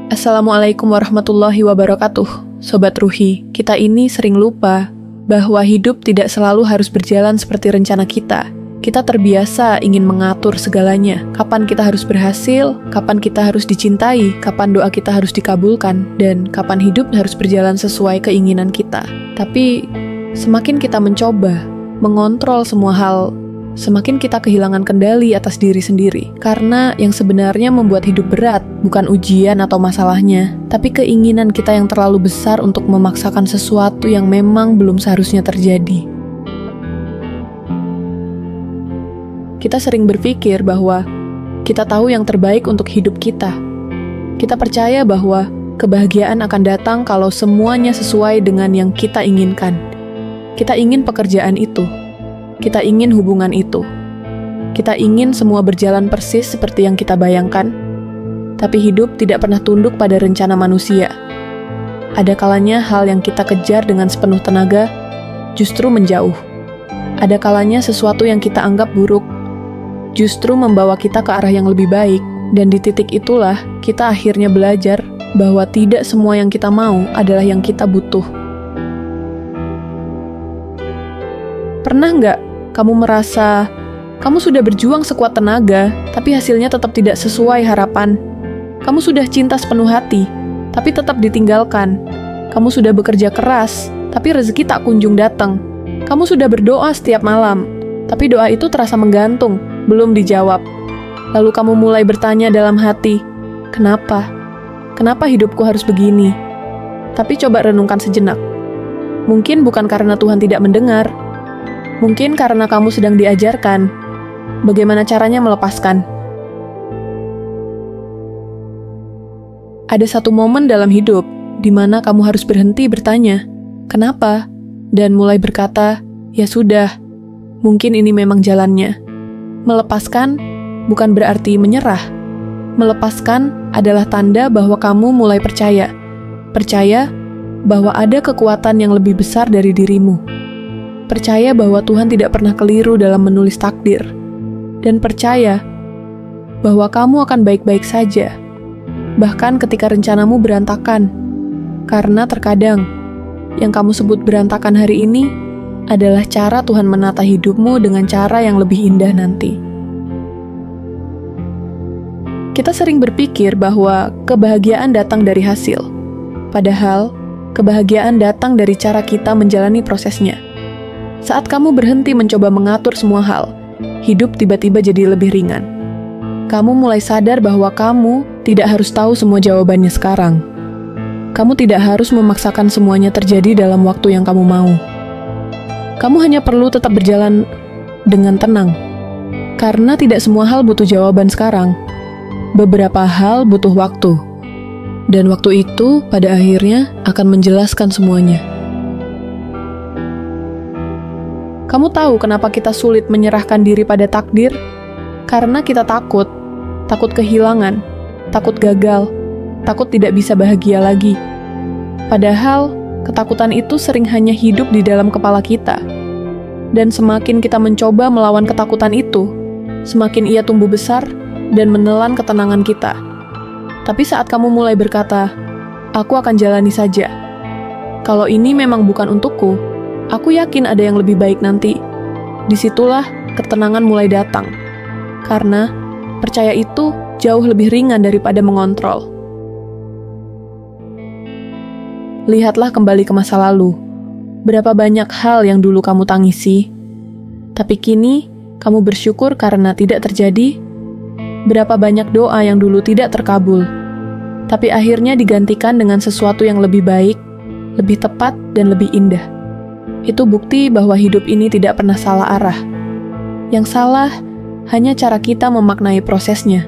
Assalamualaikum warahmatullahi wabarakatuh. Sobat Ruhi, kita ini sering lupa bahwa hidup tidak selalu harus berjalan seperti rencana kita. Kita terbiasa ingin mengatur segalanya. Kapan kita harus berhasil, kapan kita harus dicintai, kapan doa kita harus dikabulkan, dan kapan hidup harus berjalan sesuai keinginan kita. Tapi, semakin kita mencoba mengontrol semua hal, semakin kita kehilangan kendali atas diri sendiri. Karena yang sebenarnya membuat hidup berat bukan ujian atau masalahnya, tapi keinginan kita yang terlalu besar untuk memaksakan sesuatu yang memang belum seharusnya terjadi. Kita sering berpikir bahwa kita tahu yang terbaik untuk hidup kita. Kita percaya bahwa kebahagiaan akan datang kalau semuanya sesuai dengan yang kita inginkan. Kita ingin pekerjaan itu. Kita ingin hubungan itu. Kita ingin semua berjalan persis seperti yang kita bayangkan. Tapi hidup tidak pernah tunduk pada rencana manusia. Ada kalanya hal yang kita kejar dengan sepenuh tenaga justru menjauh. Ada kalanya sesuatu yang kita anggap buruk justru membawa kita ke arah yang lebih baik. Dan di titik itulah kita akhirnya belajar bahwa tidak semua yang kita mau adalah yang kita butuh. Pernah nggak kamu merasa kamu sudah berjuang sekuat tenaga, tapi hasilnya tetap tidak sesuai harapan? Kamu sudah cinta sepenuh hati, tapi tetap ditinggalkan. Kamu sudah bekerja keras, tapi rezeki tak kunjung datang. Kamu sudah berdoa setiap malam, tapi doa itu terasa menggantung, belum dijawab. Lalu kamu mulai bertanya dalam hati, kenapa? Kenapa hidupku harus begini? Tapi coba renungkan sejenak. Mungkin bukan karena Tuhan tidak mendengar. Mungkin karena kamu sedang diajarkan bagaimana caranya melepaskan. Ada satu momen dalam hidup di mana kamu harus berhenti bertanya, kenapa? Dan mulai berkata, ya sudah, mungkin ini memang jalannya. Melepaskan bukan berarti menyerah. Melepaskan adalah tanda bahwa kamu mulai percaya. Percaya bahwa ada kekuatan yang lebih besar dari dirimu. Percaya bahwa Tuhan tidak pernah keliru dalam menulis takdir. Dan percaya bahwa kamu akan baik-baik saja. Bahkan ketika rencanamu berantakan. Karena terkadang yang kamu sebut berantakan hari ini adalah cara Tuhan menata hidupmu dengan cara yang lebih indah nanti. Kita sering berpikir bahwa kebahagiaan datang dari hasil. Padahal, kebahagiaan datang dari cara kita menjalani prosesnya. Saat kamu berhenti mencoba mengatur semua hal, hidup tiba-tiba jadi lebih ringan. Kamu mulai sadar bahwa kamu tidak harus tahu semua jawabannya sekarang. Kamu tidak harus memaksakan semuanya terjadi dalam waktu yang kamu mau. Kamu hanya perlu tetap berjalan dengan tenang. Karena tidak semua hal butuh jawaban sekarang. Beberapa hal butuh waktu. Dan waktu itu pada akhirnya akan menjelaskan semuanya. Kamu tahu kenapa kita sulit menyerahkan diri pada takdir? Karena kita takut kehilangan, takut gagal, takut tidak bisa bahagia lagi. Padahal, ketakutan itu sering hanya hidup di dalam kepala kita. Dan semakin kita mencoba melawan ketakutan itu, semakin ia tumbuh besar dan menelan ketenangan kita. Tapi saat kamu mulai berkata, aku akan jalani saja. Kalau ini memang bukan untukku, aku yakin ada yang lebih baik nanti. Disitulah ketenangan mulai datang. Karena percaya itu jauh lebih ringan daripada mengontrol. Lihatlah kembali ke masa lalu. Berapa banyak hal yang dulu kamu tangisi, tapi kini kamu bersyukur karena tidak terjadi. Berapa banyak doa yang dulu tidak terkabul, tapi akhirnya digantikan dengan sesuatu yang lebih baik, lebih tepat, dan lebih indah. Itu bukti bahwa hidup ini tidak pernah salah arah. Yang salah hanya cara kita memaknai prosesnya.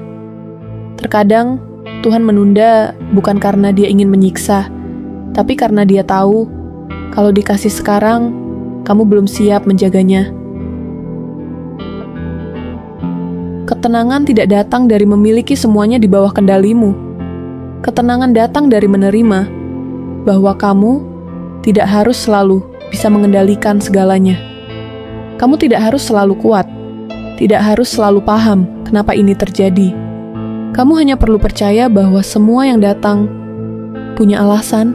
Terkadang Tuhan menunda bukan karena Dia ingin menyiksa, tapi karena Dia tahu kalau dikasih sekarang, kamu belum siap menjaganya. Ketenangan tidak datang dari memiliki semuanya di bawah kendalimu. Ketenangan datang dari menerima bahwa kamu tidak harus selalu bisa mengendalikan segalanya. Kamu tidak harus selalu kuat, tidak harus selalu paham kenapa ini terjadi. Kamu hanya perlu percaya bahwa semua yang datang punya alasan,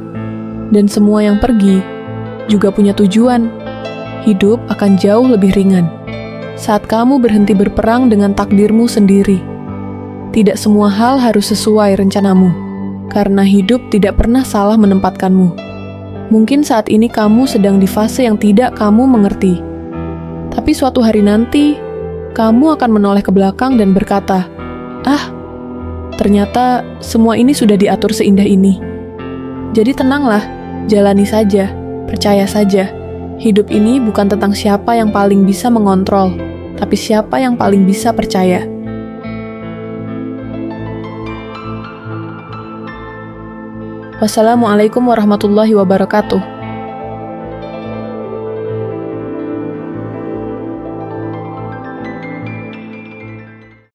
dan semua yang pergi juga punya tujuan. Hidup akan jauh lebih ringan saat kamu berhenti berperang dengan takdirmu sendiri. Tidak semua hal harus sesuai rencanamu, karena hidup tidak pernah salah menempatkanmu. Mungkin saat ini kamu sedang di fase yang tidak kamu mengerti, tapi suatu hari nanti, kamu akan menoleh ke belakang dan berkata, ternyata semua ini sudah diatur seindah ini. Jadi tenanglah, jalani saja, percaya saja. Hidup ini bukan tentang siapa yang paling bisa mengontrol, tapi siapa yang paling bisa percaya. Wassalamualaikum warahmatullahi wabarakatuh.